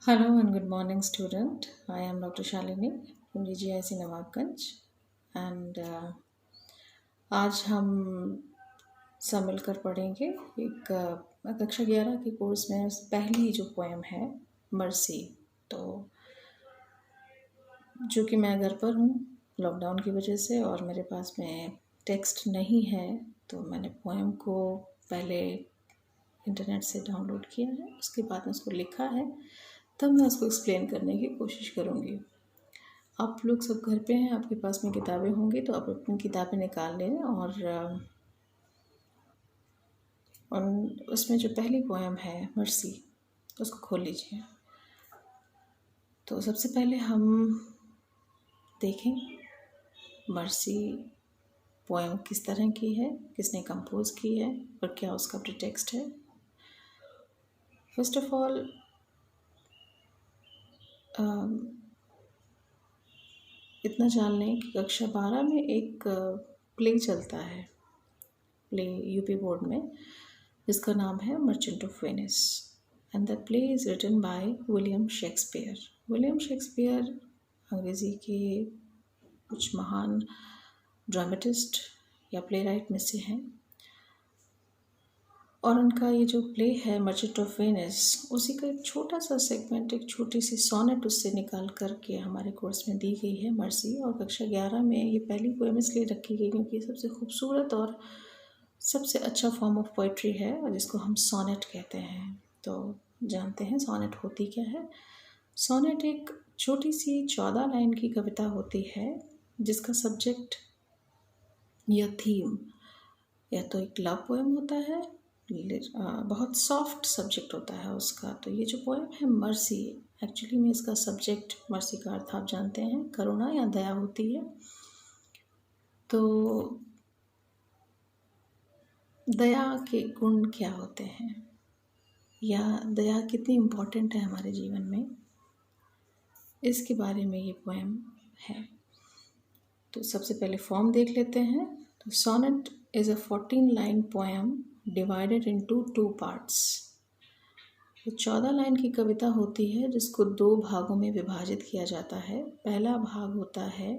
Hello and good morning, student. I am Dr. Shalini from DGIC Nawabganj and आज हम सब मिलकर पढ़ेंगे एक कक्षा 11 के कोर्स में पहली जो पोएम है मर्सी। तो जो कि मैं घर पर हूँ लॉकडाउन की वजह से और मेरे पास में टेक्स्ट नहीं है, तो मैंने पोएम को पहले इंटरनेट से डाउनलोड किया है, उसके बाद में उसको लिखा है, तब मैं उसको एक्सप्लेन करने की कोशिश करूँगी। आप लोग सब घर पे हैं, आपके पास में किताबें होंगी तो आप अपनी किताबें निकाल लें और उसमें जो पहली पोएम है मर्सी उसको खोल लीजिए। तो सबसे पहले हम देखें मर्सी पोएम किस तरह की है, किसने कंपोज की है और क्या उसका प्रीटेक्स्ट है। फर्स्ट ऑफ ऑल इतना जान लें कि कक्षा 12 में एक प्ले चलता है, प्ले यूपी बोर्ड में, जिसका नाम है merchant of Venice and that play is written by William Shakespeare. William Shakespeare अंग्रेज़ी के कुछ महान ड्रामेटिस्ट या प्ले राइट में से हैं और उनका ये जो प्ले है मर्चेंट ऑफ वेनिस, उसी का एक छोटा सा सेगमेंट, एक छोटी सी सोनेट उससे निकाल करके हमारे कोर्स में दी गई है मर्सी। और कक्षा 11 में ये पहली पोएम इसलिए रखी गई क्योंकि ये सबसे खूबसूरत और सबसे अच्छा फॉर्म ऑफ पोइट्री है और जिसको हम सोनेट कहते हैं। तो जानते हैं सोनेट होती क्या है। सोनेट एक छोटी सी 14 लाइन की कविता होती है जिसका सब्जेक्ट या थीम या तो एक लव पोएम होता है, बहुत सॉफ्ट सब्जेक्ट होता है उसका। तो ये जो पोएम है मर्सी, एक्चुअली में इसका सब्जेक्ट, मर्सी का अर्थ आप जानते हैं करुणा या दया होती है। तो दया के गुण क्या होते हैं या दया कितनी इम्पोर्टेंट है हमारे जीवन में, इसके बारे में ये पोएम है। तो सबसे पहले फॉर्म देख लेते हैं। तो sonnet is a 14 line poem divided into 2 parts. ये 14 लाइन की कविता होती है जिसको 2 भागों में विभाजित किया जाता है। पहला भाग होता है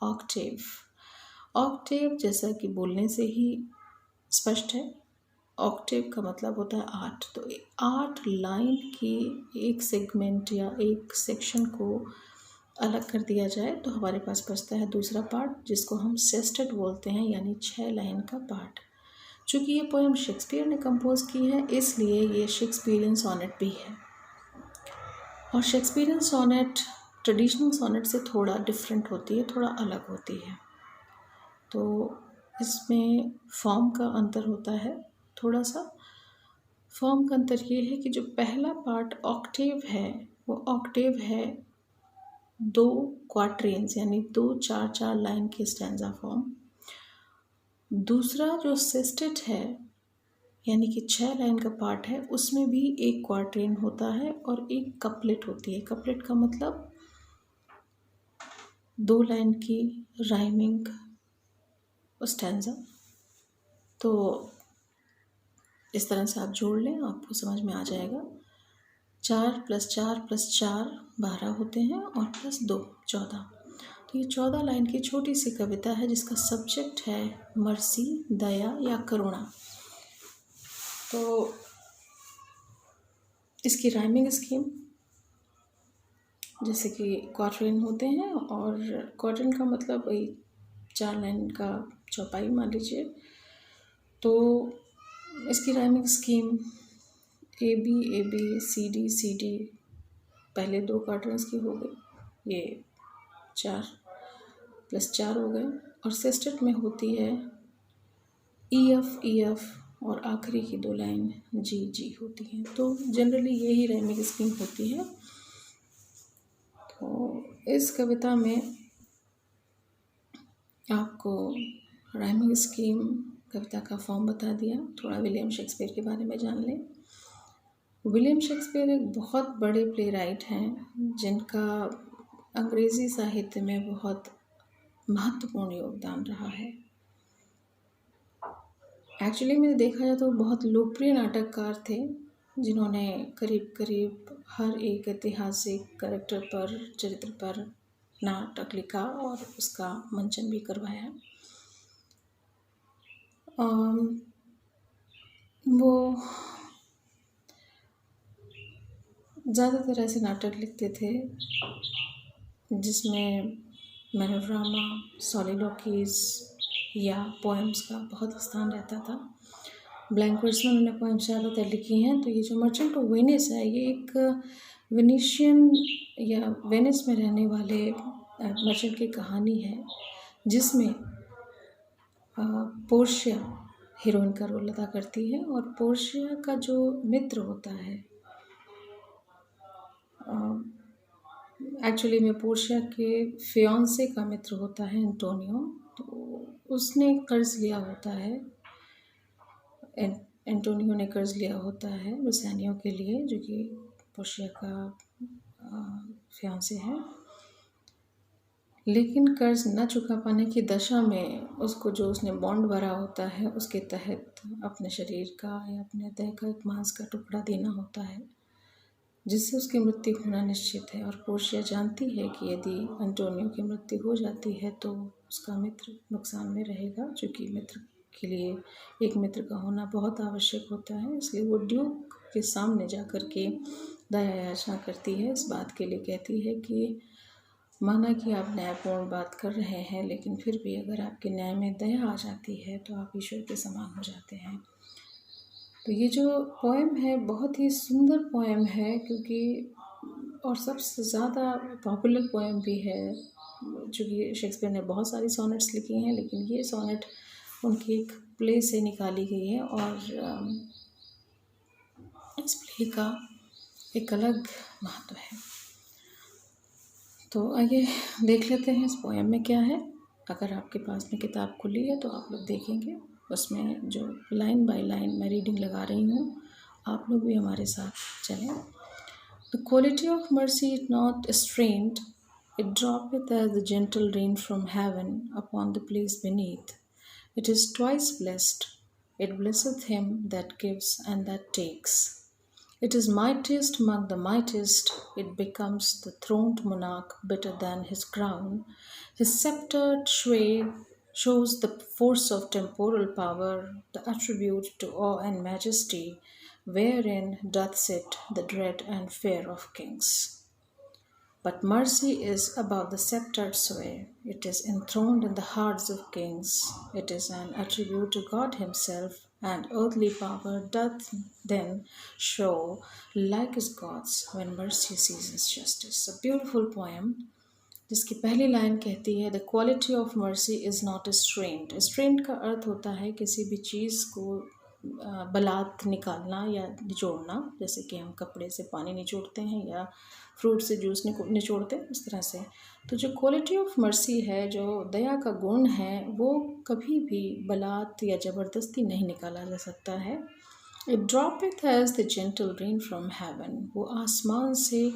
ऑक्टेव। ऑक्टेव जैसा कि बोलने से ही स्पष्ट है, ऑक्टेव का मतलब होता है 8। तो 8 लाइन की एक सेगमेंट या एक सेक्शन को अलग कर दिया जाए तो हमारे पास बचता है दूसरा पार्ट, जिसको हम सेस्टेट बोलते हैं, यानी 6 लाइन का पार्ट। चूँकि ये पोएम शेक्सपियर ने कंपोज की है इसलिए ये शेक्सपियरियन सोनेट भी है। और शेक्सपियरियन सोनेट ट्रेडिशनल सोनेट से थोड़ा डिफरेंट होती है, थोड़ा अलग होती है। तो इसमें फॉर्म का अंतर होता है थोड़ा सा। फॉर्म का अंतर ये है कि जो पहला पार्ट ऑक्टेव है वो ऑक्टेव है 2 क्वाट्रेन्स, यानी 2 4-4 लाइन के स्टैंजा फॉर्म। दूसरा जो सेस्टेट है यानी कि 6 लाइन का पार्ट है, उसमें भी एक क्वाट्रेन होता है और एक कपलेट होती है। कपलेट का मतलब 2 लाइन की राइमिंग स्टैंजा। तो इस तरह से आप जोड़ लें, आपको समझ में आ जाएगा। 4 + 4 + 4 12 होते हैं और +2 14। तो ये 14 लाइन की छोटी सी कविता है जिसका सब्जेक्ट है मर्सी, दया या करुणा। तो इसकी राइमिंग स्कीम जैसे कि क्वार्टरेन होते हैं, और क्वार्टरेन का मतलब वही 4 लाइन का चौपाई मान लीजिए। तो इसकी rhyming scheme A B C D पहले 2 क्वार्टर्स की हो गई, ये 4 + 4 हो गए। और सेस्टेट में होती है ई एफ और आखिरी की 2 लाइन जी होती हैं। तो जनरली यही राइमिंग स्कीम होती है। तो इस कविता में आपको राइमिंग स्कीम, कविता का फॉर्म बता दिया, थोड़ा विलियम शेक्सपियर के बारे में जान लें। विलियम शेक्सपियर एक बहुत बड़े प्ले राइट हैं जिनका अंग्रेज़ी साहित्य में बहुत महत्वपूर्ण योगदान रहा है। एक्चुअली में देखा जाए तो बहुत लोकप्रिय नाटककार थे जिन्होंने करीब करीब हर एक ऐतिहासिक कैरेक्टर पर, चरित्र पर नाटक लिखा और उसका मंचन भी करवाया। वो ज़्यादातर ऐसे नाटक लिखते थे जिसमें मेलोड्रामा, सॉलिलोकीज या पोएम्स का बहुत स्थान रहता था। ब्लैंक वर्स में उन्होंने पोएम्स ज़्यादातर लिखी हैं। तो ये जो मर्चेंट ऑफ वेनिस है, ये एक वेनिशियन या वेनिस में रहने वाले मर्चेंट की कहानी है, जिसमें पोर्शिया हीरोइन का रोल अदा करती है। और पोर्शिया का जो मित्र होता है, एक्चुअली में पोर्शिया के फियांसे का मित्र होता है एंटोनियो। तो उसने कर्ज लिया होता है, एंटोनियो ने कर्ज लिया होता है बेसानियो के लिए, जो कि पोर्शिया का फियांसे है। लेकिन कर्ज न चुका पाने की दशा में उसको जो उसने बॉन्ड भरा होता है उसके तहत अपने शरीर का या अपने देह का एक मांस का टुकड़ा देना होता है, जिससे उसकी मृत्यु होना निश्चित है। और पोर्शिया जानती है कि यदि एंटोनियो की मृत्यु हो जाती है तो उसका मित्र नुकसान में रहेगा, क्योंकि मित्र के लिए एक मित्र का होना बहुत आवश्यक होता है। इसलिए वो ड्यूक के सामने जा कर के दया याचना करती है, इस बात के लिए कहती है कि माना कि आप न्यायपूर्ण बात कर रहे हैं, लेकिन फिर भी अगर आपके न्याय में दया आ जाती है तो आप ईश्वर के समान हो जाते हैं। तो ये जो पोएम है बहुत ही सुंदर पोएम है, क्योंकि और सबसे ज़्यादा पॉपुलर पोएम भी है। चूँकि शेक्सपियर ने बहुत सारी सोनेट्स लिखी हैं, लेकिन ये सोनेट उनकी एक प्ले से निकाली गई है और इस प्ले का एक अलग महत्व है। तो आइए देख लेते हैं इस पोएम में क्या है। अगर आपके पास में किताब खुली है तो आप लोग देखेंगे, उसमें जो लाइन बाय लाइन मैं रीडिंग लगा रही हूँ, आप लोग भी हमारे साथ चलें। The quality of mercy is not strained, it droppeth as the gentle rain from heaven upon the place beneath. It is twice blessed, it blesseth him that gives and that takes. It is mightiest among the mightiest, it becomes the throned monarch better than his crown. His sceptred sway shows the force of temporal power, the attribute to awe and majesty, wherein doth sit the dread and fear of kings. But mercy is above the sceptred sway, it is enthroned in the hearts of kings, it is an attribute to God himself, and earthly power doth then show like his gods when mercy seizes justice. A beautiful poem जिसकी पहली line कहती है, the quality of mercy is not strained. Strained का अर्थ होता है किसी भी चीज़ को बलात् निकालना या निचोड़ना, जैसे कि हम कपड़े से पानी निचोड़ते हैं या फ्रूट से जूस निचोड़ते हैं, उस तरह से। तो जो क्वालिटी ऑफ मर्सी है, जो दया का गुण है, वो कभी भी बलात् या ज़बरदस्ती नहीं निकाला जा सकता है। It droppeth as the gentle rain from heaven, वो आसमान से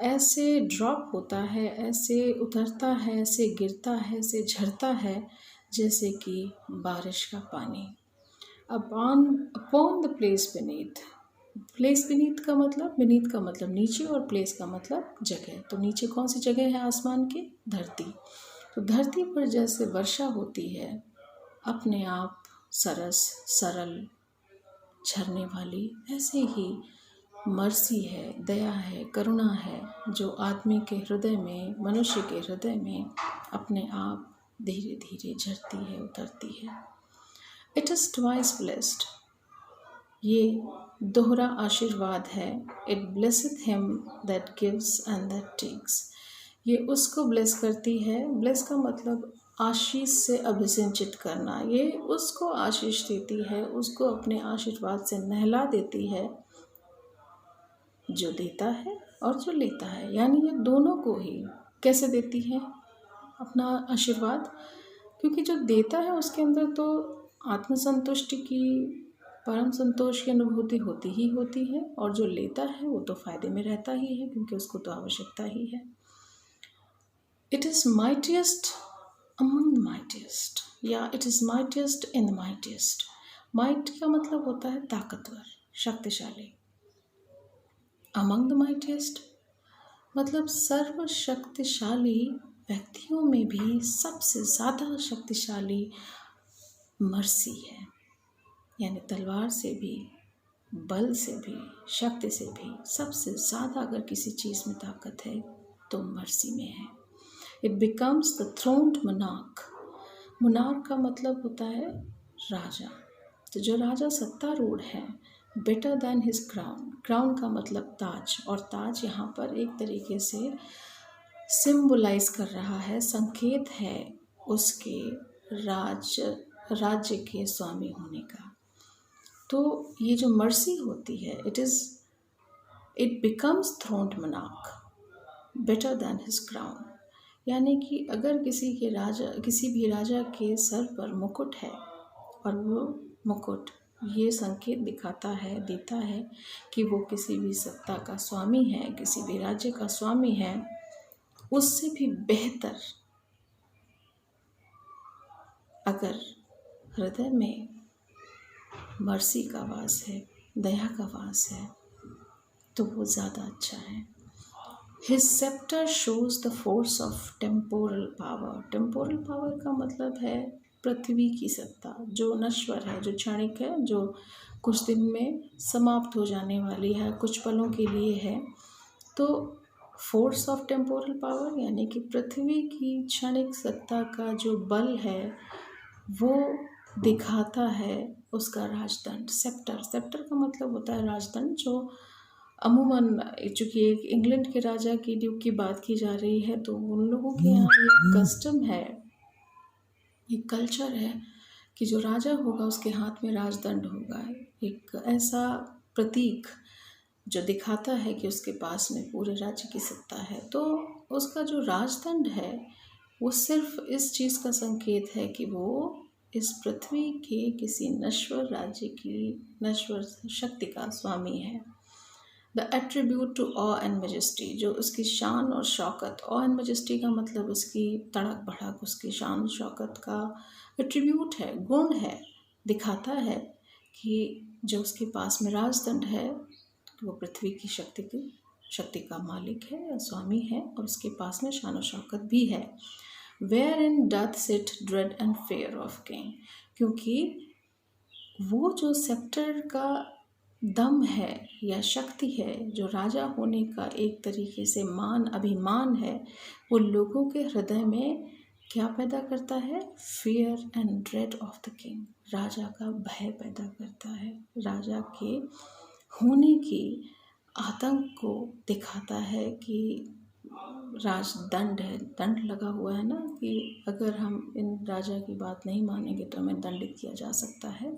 ऐसे ड्रॉप होता है, ऐसे उतरता है, ऐसे गिरता है, ऐसे झरता है जैसे कि बारिश का पानी। Upon the place beneath, place beneath का मतलब, beneath का मतलब नीचे और प्लेस का मतलब जगह। तो नीचे कौन सी जगह है आसमान की? धरती। तो धरती पर जैसे वर्षा होती है अपने आप सरस सरल झरने वाली, ऐसे ही मर्सी है, दया है, करुणा है, जो आदमी के हृदय में, मनुष्य के हृदय में अपने आप धीरे धीरे झरती है, उतरती है। इट इज़ ट्वाइस ब्लेस्ड, ये दोहरा आशीर्वाद है। It blesseth him that gives and that takes, ये उसको ब्लेस करती है। ब्लेस का मतलब आशीष से अभिसिंचित करना, ये उसको आशीष देती है, उसको अपने आशीर्वाद से नहला देती है, जो देता है और जो लेता है, यानी ये दोनों को ही कैसे देती है अपना आशीर्वाद, क्योंकि जो देता है उसके अंदर तो आत्मसंतुष्टि की, परम संतोष की अनुभूति होती ही होती है, और जो लेता है वो तो फायदे में रहता ही है, क्योंकि उसको तो आवश्यकता ही है। It is mightiest among the mightiest, या it is mightiest in the mightiest. Might का मतलब होता है ताकतवर, शक्तिशाली। अमंग द माइटेस्ट मतलब सर्वशक्तिशाली व्यक्तियों में भी सबसे ज़्यादा शक्तिशाली मर्सी है। यानी तलवार से भी, बल से भी, शक्ति से भी सबसे ज़्यादा अगर किसी चीज़ में ताकत है तो मर्सी में है। It becomes the throned monarch. Monarch का मतलब होता है राजा। तो जो राजा सत्तारूढ़ है, better than his crown. Crown का मतलब ताज, और ताज यहाँ पर एक तरीके से सिंबलाइज कर रहा है, संकेत है उसके राज्य के स्वामी होने का। तो ये जो मर्सी होती है, it becomes throned monarch better than his crown. यानी कि अगर किसी भी राजा के सर पर मुकुट है और वो मुकुट ये संकेत देता है कि वो किसी भी सत्ता का स्वामी है, किसी भी राज्य का स्वामी है, उससे भी बेहतर अगर हृदय में मर्सी का वास है, दया का वास है, तो वो ज़्यादा अच्छा है। His scepter shows the force of temporal power. Temporal power का मतलब है पृथ्वी की सत्ता, जो नश्वर है, जो क्षणिक है, जो कुछ दिन में समाप्त हो जाने वाली है, कुछ पलों के लिए है। तो फोर्स ऑफ टेम्पोरल पावर यानी कि पृथ्वी की क्षणिक सत्ता का जो बल है वो दिखाता है उसका राजदंड। सेप्टर का मतलब होता है राजदंड, जो अमूमन चूँकि एक इंग्लैंड के राजा की ड्यूक की बात की जा रही है, तो उन लोगों के यहाँ एक कस्टम है, एक कल्चर है कि जो राजा होगा उसके हाथ में राजदंड होगा, एक ऐसा प्रतीक जो दिखाता है कि उसके पास में पूरे राज्य की सत्ता है। तो उसका जो राजदंड है वो सिर्फ इस चीज़ का संकेत है कि वो इस पृथ्वी के किसी नश्वर राज्य की नश्वर शक्ति का स्वामी है। The attribute to awe and majesty, जो उसकी शान और शौकत, ऑ एंड मेजेस्टी का मतलब उसकी तड़क भड़क, उसकी शान शौकत का एट्रीब्यूट है, गुण है, दिखाता है कि जो उसके पास में राजदंड है वो पृथ्वी की शक्ति का मालिक है या स्वामी है, और उसके पास में शान और शौकत भी है। Wherein doth sit dread and fear of king, क्योंकि वो जो सेप्टर का दम है या शक्ति है, जो राजा होने का एक तरीके से अभिमान है, वो लोगों के हृदय में क्या पैदा करता है? Fear and dread of the king, राजा का भय पैदा करता है, राजा के होने की आतंक को दिखाता है कि राजदंड है, दंड लगा हुआ है ना, कि अगर हम इन राजा की बात नहीं मानेंगे तो हमें दंडित किया जा सकता है।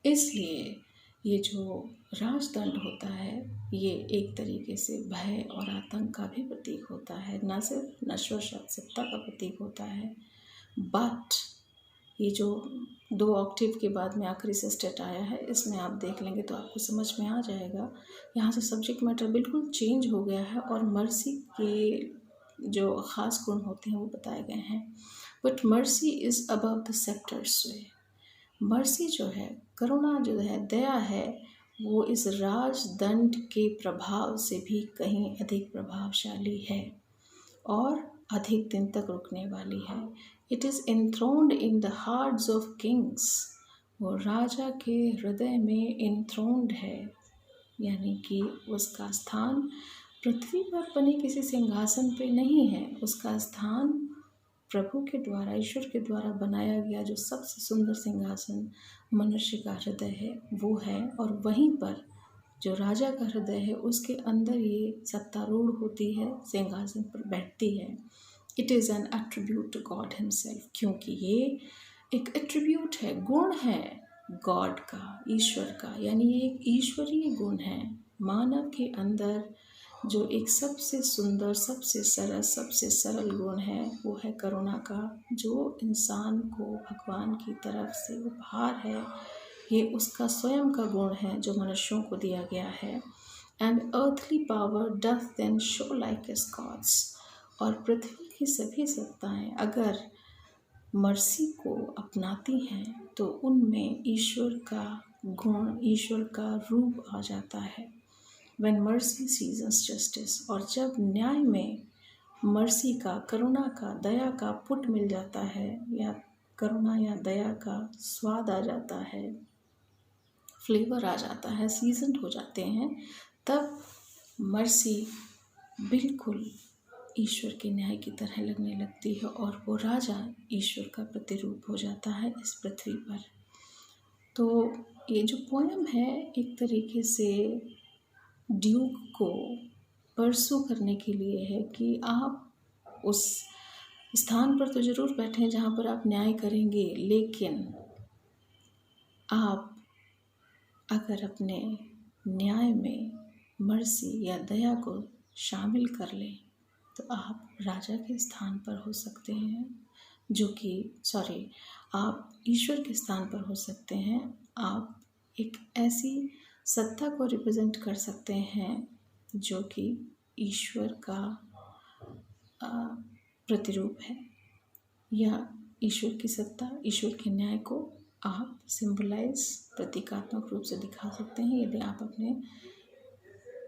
इसलिए ये जो राजदंड होता है ये एक तरीके से भय और आतंक का भी प्रतीक होता है, न सिर्फ नश्वर सत्ता का प्रतीक होता है, बट ये जो 2 ऑक्टेव के बाद में आखिरी सेस्टेट आया है, इसमें आप देख लेंगे तो आपको समझ में आ जाएगा। यहाँ से सब्जेक्ट मैटर बिल्कुल चेंज हो गया है और मर्सी के जो ख़ास गुण होते हैं वो बताए गए हैं। But mercy is above the sceptre स्वे, मर्सी जो है, करुणा जो है, दया है, वो इस राजदंड के प्रभाव से भी कहीं अधिक प्रभावशाली है और अधिक दिन तक रुकने वाली है। It is enthroned in the hearts of kings, वो राजा के हृदय में enthroned है, यानी कि उसका स्थान पृथ्वी पर बने किसी सिंहासन पे नहीं है, उसका स्थान प्रभु के द्वारा, ईश्वर के द्वारा बनाया गया जो सबसे सुंदर सिंहासन मनुष्य का हृदय है वो है, और वहीं पर जो राजा का हृदय है उसके अंदर ये सत्तारूढ़ होती है, सिंहासन पर बैठती है। It is an attribute to God himself, क्योंकि ये एक एट्रीब्यूट है, गुण है गॉड का, ईश्वर का, यानी ये एक ईश्वरीय गुण है। मानव के अंदर जो एक सबसे सुंदर, सबसे सरल गुण है वो है करुणा का, जो इंसान को भगवान की तरफ से उपहार है, ये उसका स्वयं का गुण है जो मनुष्यों को दिया गया है। And earthly power doth then show likest God's, और पृथ्वी की सभी सत्ताएं अगर मर्सी को अपनाती हैं तो उनमें ईश्वर का गुण, ईश्वर का रूप आ जाता है। व्हेन मर्सी सीजन्स जस्टिस, और जब न्याय में मर्सी का, करुणा का, दया का पुट मिल जाता है, या करुणा या दया का स्वाद आ जाता है, फ्लेवर आ जाता है, सीजन हो जाते हैं, तब मर्सी बिल्कुल ईश्वर के न्याय की तरह लगने लगती है और वो राजा ईश्वर का प्रतिरूप हो जाता है इस पृथ्वी पर। तो ये जो पोएम है एक तरीके से ड्यूक को परसू करने के लिए है कि आप उस स्थान पर तो ज़रूर बैठें जहाँ पर आप न्याय करेंगे, लेकिन आप अगर अपने न्याय में मर्सी या दया को शामिल कर लें तो आप राजा के स्थान पर हो सकते हैं, आप ईश्वर के स्थान पर हो सकते हैं। आप एक ऐसी सत्ता को रिप्रेजेंट कर सकते हैं जो कि ईश्वर का प्रतिरूप है, या ईश्वर की सत्ता, ईश्वर के न्याय को आप सिंबलाइज, प्रतीकात्मक रूप से दिखा सकते हैं यदि आप अपने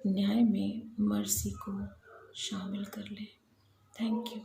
न्याय में मर्सी को शामिल कर लें। Thank you.